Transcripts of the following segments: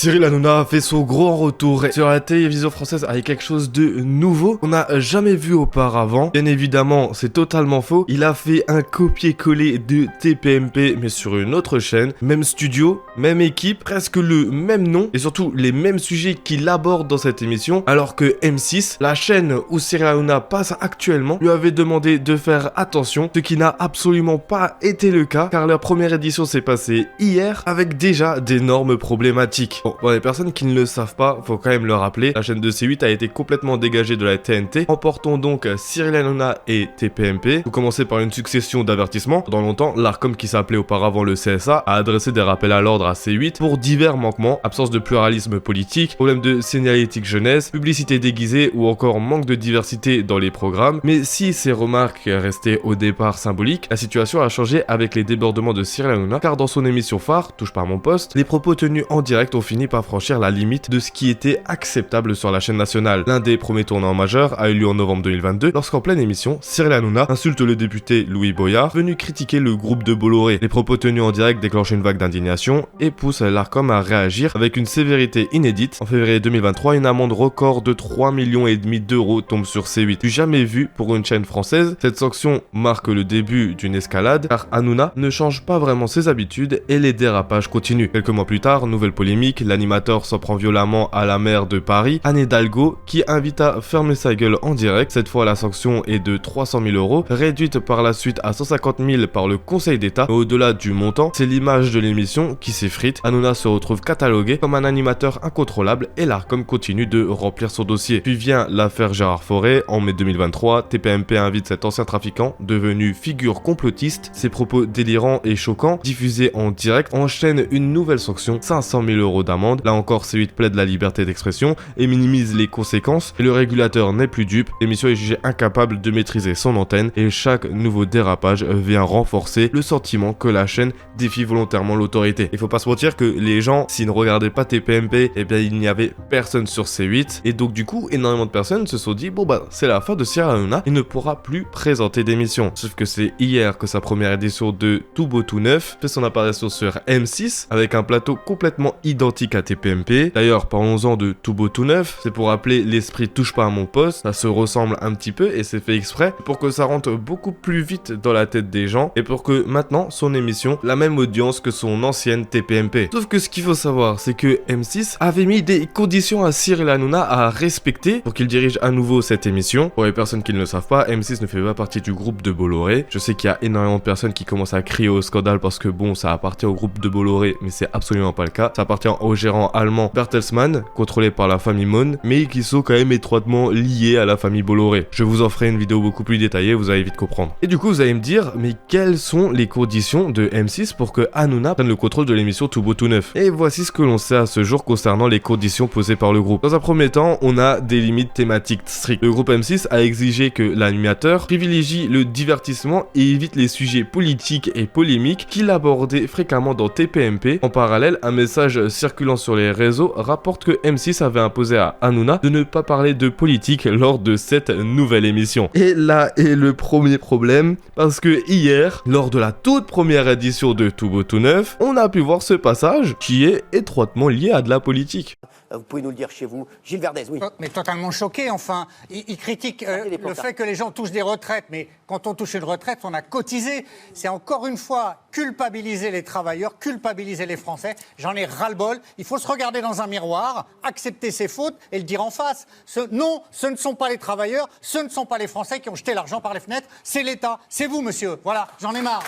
Cyril Hanouna a fait son grand retour sur la télévision française avec quelque chose de nouveau qu'on n'a jamais vu auparavant. Bien évidemment, c'est totalement faux. Il a fait un copier-coller de TPMP, mais sur une autre chaîne. Même studio, même équipe, presque le même nom, et surtout les mêmes sujets qu'il aborde dans cette émission, alors que M6, la chaîne où Cyril Hanouna passe actuellement, lui avait demandé de faire attention, ce qui n'a absolument pas été le cas, car la première édition s'est passée hier, avec déjà d'énormes problématiques. Bon, pour les personnes qui ne le savent pas, faut quand même le rappeler, la chaîne de C8 a été complètement dégagée de la TNT, emportant donc Cyril Hanouna et TPMP. Vous commencez par une succession d'avertissements. Dans longtemps, l'Arcom, qui s'appelait auparavant le CSA, a adressé des rappels à l'ordre à C8 pour divers manquements, absence de pluralisme politique, problème de signalétique jeunesse, publicité déguisée ou encore manque de diversité dans les programmes. Mais si ces remarques restaient au départ symboliques, la situation a changé avec les débordements de Cyril Hanouna, car dans son émission phare, Touche pas à mon poste, les propos tenus en direct ont fini par franchir la limite de ce qui était acceptable sur la chaîne nationale. L'un des premiers tournants majeurs a eu lieu en novembre 2022, lorsqu'en pleine émission, Cyril Hanouna insulte le député Louis Boyard, venu critiquer le groupe de Bolloré. Les propos tenus en direct déclenchent une vague d'indignation et poussent l'Arcom à réagir avec une sévérité inédite. En février 2023, une amende record de 3,5 millions d'euros tombe sur C8. Du jamais vu pour une chaîne française, cette sanction marque le début d'une escalade, car Hanouna ne change pas vraiment ses habitudes et les dérapages continuent. Quelques mois plus tard, nouvelle polémique, l'animateur s'en prend violemment à la maire de Paris, Anne Hidalgo, qui invite à fermer sa gueule en direct. Cette fois, la sanction est de 300 000 euros, réduite par la suite à 150 000 par le Conseil d'État. Mais au-delà du montant, c'est l'image de l'émission qui s'effrite. Hanouna se retrouve catalogué comme un animateur incontrôlable et l'Arcom continue de remplir son dossier. Puis vient l'affaire Gérard Fauré. En mai 2023, TPMP invite cet ancien trafiquant, devenu figure complotiste. Ses propos délirants et choquants, diffusés en direct, enchaînent une nouvelle sanction, 500 000 euros d'amende. Là encore, C8 plaide la liberté d'expression et minimise les conséquences. Et le régulateur n'est plus dupe. L'émission est jugée incapable de maîtriser son antenne et chaque nouveau dérapage vient renforcer le sentiment que la chaîne défie volontairement l'autorité. Il faut pas se mentir que les gens, s'ils ne regardaient pas TPMP, eh bien il n'y avait personne sur C8 et donc du coup énormément de personnes se sont dit bon bah c'est la fin de Cyril Hanouna, il ne pourra plus présenter d'émission. Sauf que c'est hier que sa première édition de Tout Beau Tout Neuf fait son apparition sur M6 avec un plateau complètement identique à TPMP. D'ailleurs parlons-en de Tout Beau Tout Neuf, c'est pour rappeler l'esprit Touche pas à mon poste, ça se ressemble un petit peu et c'est fait exprès pour que ça rentre beaucoup plus vite dans la tête des gens et pour que maintenant son émission la même audience que son ancienne TPMP. Sauf que ce qu'il faut savoir c'est que M6 avait mis des conditions à Cyril Hanouna à respecter pour qu'il dirige à nouveau cette émission. Pour les personnes qui ne le savent pas, M6 ne fait pas partie du groupe de Bolloré. Je sais qu'il y a énormément de personnes qui commencent à crier au scandale parce que bon ça appartient au groupe de Bolloré mais c'est absolument pas le cas. Ça appartient au gérant allemand Bertelsmann, contrôlé par la famille Mohn, mais qui sont quand même étroitement liés à la famille Bolloré. Je vous en ferai une vidéo beaucoup plus détaillée, vous allez vite comprendre. Et du coup vous allez me dire, mais quelles sont les conditions de M6 pour que Hanouna prenne le contrôle de l'émission Tout Beau Tout Neuf? Et voici ce que l'on sait à ce jour concernant les conditions posées par le groupe. Dans un premier temps, on a des limites thématiques strictes. Le groupe M6 a exigé que l'animateur privilégie le divertissement et évite les sujets politiques et polémiques qu'il abordait fréquemment dans TPMP. En parallèle, un message circulant sur les réseaux rapporte que M6 avait imposé à Hanouna de ne pas parler de politique lors de cette nouvelle émission. Et là est le premier problème, parce que hier, lors de la toute première édition de Tout Beau Tout Neuf, on a pu voir ce passage qui est étroitement lié à de la politique. Vous pouvez nous le dire chez vous. Gilles Verdez, oui. Mais totalement choqué, enfin. Il critique le fait que les gens touchent des retraites, mais quand on touche une retraite, on a cotisé. C'est encore une fois culpabiliser les travailleurs, culpabiliser les Français. J'en ai ras-le-bol. Il faut se regarder dans un miroir, accepter ses fautes et le dire en face. Non, ce ne sont pas les travailleurs, ce ne sont pas les Français qui ont jeté l'argent par les fenêtres, c'est l'État. C'est vous, monsieur. Voilà, j'en ai marre.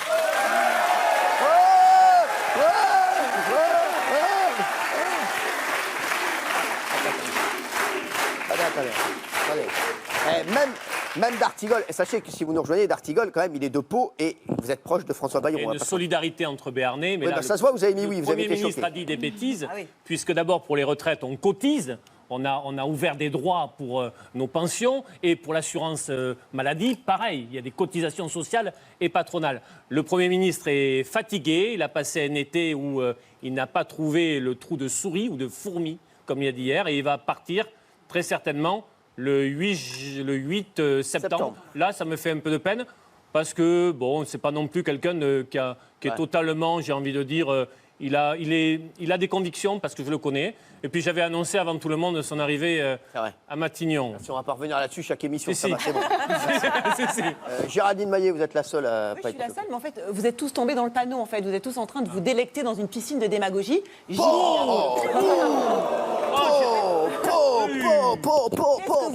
Attendez. Même d'Artigol, et sachez que si vous nous rejoignez, d'Artigol, quand même, il est de Pau et vous êtes proche de François Bayrou. Il y a une solidarité entre Béarnais, mais oui, là, ça se voit, vous avez mis oui, vous avez été choqué. Le Premier ministre a dit des bêtises, puisque d'abord pour les retraites, on cotise. On a ouvert des droits pour nos pensions et pour l'assurance maladie, pareil, il y a des cotisations sociales et patronales. Le Premier ministre est fatigué, il a passé un été où il n'a pas trouvé le trou de souris ou de fourmi, comme il a dit hier, et il va partir très certainement le 8 septembre. Là, ça me fait un peu de peine parce que, bon, c'est pas non plus quelqu'un qui est totalement, j'ai envie de dire, Il a des convictions parce que je le connais. Et puis j'avais annoncé avant tout le monde son arrivée à Matignon. Si on va pas revenir là-dessus, chaque émission, Si. c'est bon. Si. Géraldine Maillet, vous êtes la seule à Oui, pas je suis être la seule, mais en fait, vous êtes tous tombés dans le panneau. En fait, vous êtes tous en train de vous délecter dans une piscine de démagogie. Est-ce que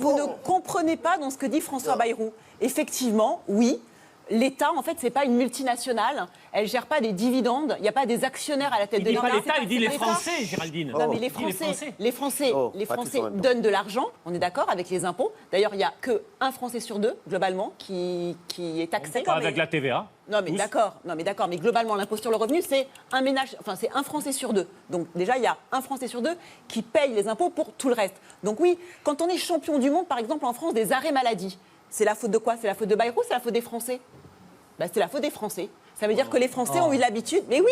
vous ne comprenez pas dans ce que dit François Bayrou? Effectivement, oui. L'État, en fait, c'est pas une multinationale. Elle gère pas des dividendes. Il n'y a pas des actionnaires à la tête Il de dit l'État. pas l'État, il dit les l'État. Français, Géraldine. Non, mais Il dit les Français pas tous en même temps. donnent de l'argent, on est d'accord, avec les impôts. D'ailleurs, il n'y a qu'un Français sur deux, globalement, qui est taxé. Pas avec la TVA. Non, mais d'accord, mais globalement, l'impôt sur le revenu, c'est c'est un Français sur deux. Donc, déjà, il y a un Français sur deux qui paye les impôts pour tout le reste. Donc, oui, quand on est champion du monde, par exemple, en France, des arrêts maladie, c'est la faute de quoi? C'est la faute de Bayrou, c'est la faute des Français? C'est la faute des Français. Ça veut dire que les Français ont eu l'habitude. Mais oui,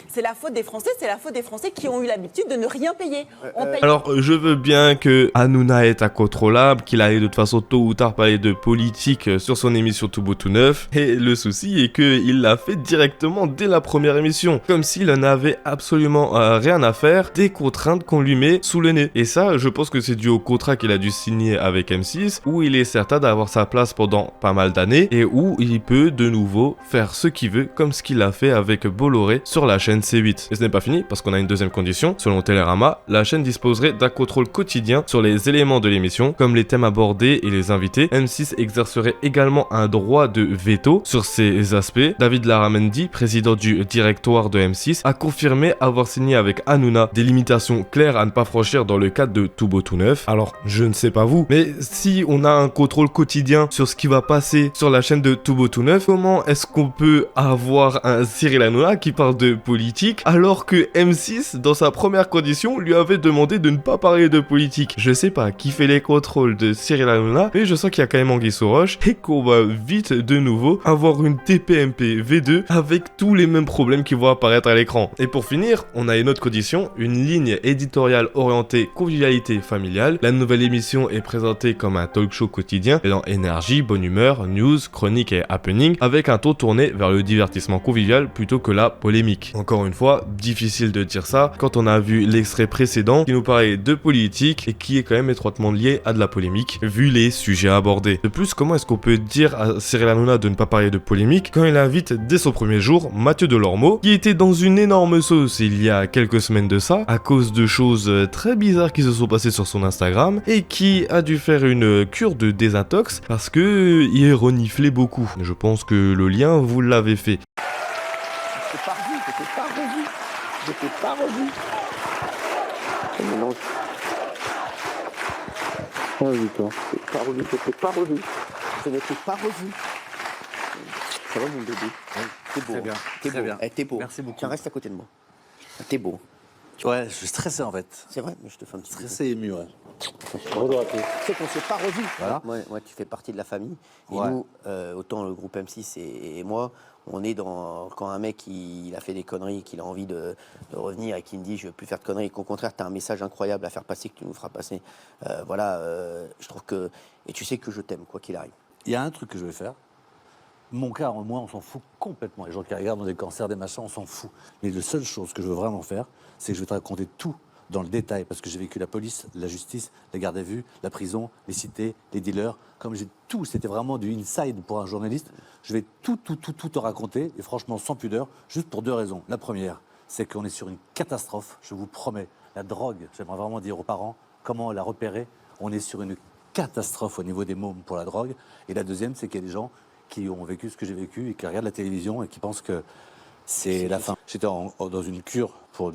c'est la faute des Français qui ont eu l'habitude de ne rien payer. On paye... Alors, je veux bien que Hanouna est incontrôlable, qu'il allait de toute façon tôt ou tard parler de politique sur son émission Tout Beau Tout Neuf. Et le souci est qu'il l'a fait directement dès la première émission, comme s'il n'avait absolument rien à faire des contraintes qu'on lui met sous le nez. Et ça, je pense que c'est dû au contrat qu'il a dû signer avec M6, où il est certain d'avoir sa place pendant pas mal d'années et où il peut de nouveau faire ce qu'il veut, comme ce qu'il a fait avec Bolloré sur la chaîne C8. Et ce n'est pas fini, parce qu'on a une deuxième condition. Selon Télérama, la chaîne disposerait d'un contrôle quotidien sur les éléments de l'émission, comme les thèmes abordés et les invités. M6 exercerait également un droit de veto sur ces aspects. David Laramendi, président du directoire de M6, a confirmé avoir signé avec Hanouna des limitations claires à ne pas franchir dans le cadre de Tout Beau Tout Neuf. Alors, je ne sais pas vous, mais si on a un contrôle quotidien sur ce qui va passer sur la chaîne de Tout Beau Tout Neuf, comment est-ce qu'on peut avoir un Cyril Hanouna qui parle de politique alors que M6, dans sa première condition, lui avait demandé de ne pas parler de politique? Je sais pas qui fait les contrôles de Cyril Hanouna, mais je sens qu'il y a quand même Anguille sous roche et qu'on va vite de nouveau avoir une TPMP V2 avec tous les mêmes problèmes qui vont apparaître à l'écran. Et pour finir, on a une autre condition, une ligne éditoriale orientée convivialité familiale. La nouvelle émission est présentée comme un talk show quotidien dans énergie, bonne humeur, news, chronique et happening, avec un ton tourné vers le divertissement convivial plutôt que la polémique. Encore une fois, difficile de dire ça quand on a vu l'extrait précédent qui nous parlait de politique et qui est quand même étroitement lié à de la polémique vu les sujets abordés. De plus, comment est-ce qu'on peut dire à Cyril Hanouna de ne pas parler de polémique quand il invite dès son premier jour Mathieu Delormeau qui était dans une énorme sauce il y a quelques semaines de ça à cause de choses très bizarres qui se sont passées sur son Instagram et qui a dû faire une cure de désintox parce que il reniflait beaucoup. Je pense que le lien vous l'avez fait. Je t'ai pas revu. Je ne t'ai pas revu. Ça va mon bébé? T'es beau. Très bien. T'es Très beau. bien. T'es beau. Merci beaucoup. Tiens, reste à côté de moi. T'es beau. Ouais, je suis stressé en fait. C'est vrai, mais je te fais un petit Stressé et ému, ouais. Bonjour à tous. Tu sais qu'on ne s'est pas revus. Voilà. Moi, tu fais partie de la famille. Et Ouais. nous, autant le groupe M6 et moi, on est dans... Quand un mec, il a fait des conneries, qu'il a envie de revenir et qu'il me dit « je veux plus faire de conneries », qu'au contraire, tu as un message incroyable à faire passer, que tu nous feras passer. Je trouve que... Et tu sais que je t'aime, quoi qu'il arrive. Il y a un truc que je vais faire. Mon cas, moi, on s'en fout complètement. Les gens qui regardent dans des cancers, des machins, on s'en fout. Mais la seule chose que je veux vraiment faire, c'est que je vais te raconter tout dans le détail, parce que j'ai vécu la police, la justice, la garde à vue, la prison, les cités, les dealers. Comme j'ai tout, c'était vraiment du inside pour un journaliste. Je vais tout te raconter, et franchement, sans pudeur, juste pour deux raisons. La première, c'est qu'on est sur une catastrophe, je vous promets. La drogue, j'aimerais vraiment dire aux parents comment la repérer. On est sur une catastrophe au niveau des mômes pour la drogue. Et la deuxième, c'est qu'il y a des gens qui ont vécu ce que j'ai vécu et qui regardent la télévision et qui pensent que c'est la fin. J'étais dans une cure pour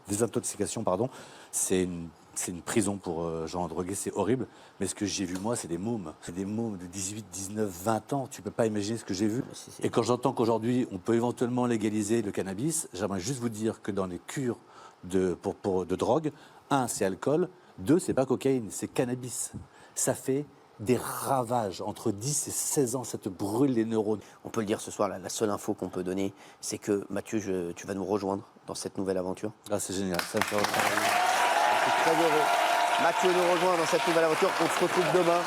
désintoxication, pardon. C'est une prison pour gens drogués, c'est horrible. Mais ce que j'ai vu, moi, c'est des mômes. C'est des mômes de 18, 19, 20 ans. Tu peux pas imaginer ce que j'ai vu. Et quand j'entends qu'aujourd'hui, on peut éventuellement légaliser le cannabis, j'aimerais juste vous dire que dans les cures de drogue, 1, c'est alcool, 2, c'est pas cocaïne, c'est cannabis. Ça fait des ravages. Entre 10 et 16 ans, ça te brûle les neurones. On peut le dire ce soir, la seule info qu'on peut donner, c'est que Mathieu, tu vas nous rejoindre dans cette nouvelle aventure. Ah, c'est génial. Ça me fait Je suis très heureux. Mathieu nous rejoint dans cette nouvelle aventure. On se retrouve demain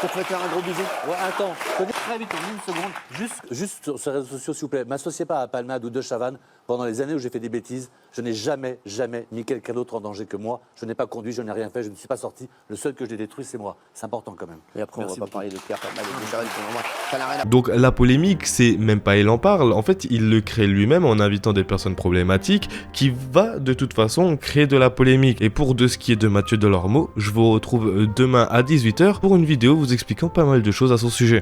te fais faire un gros bisou. Ouais, attends, je te dis très vite en une seconde, juste sur les réseaux sociaux, s'il vous plaît, m'associez pas à Palmade ou De Chavannes. Pendant les années où j'ai fait des bêtises, je n'ai jamais mis quelqu'un d'autre en danger que moi. Je n'ai pas conduit, je n'ai rien fait, je ne suis pas sorti. Le seul que j'ai détruit, c'est moi. C'est important quand même. Et après, Merci on va pas parler de Pierre Palmade et de Chavannes, pour moi, ça n'a rien à. Donc la polémique, c'est même pas il en parle, en fait il le crée lui-même en invitant des personnes problématiques qui va de toute façon créer de la polémique. Et pour de ce qui est de Mathieu Delormeau, je vous retrouve demain à 18 h pour une vidéo vous expliquant pas mal de choses à son sujet.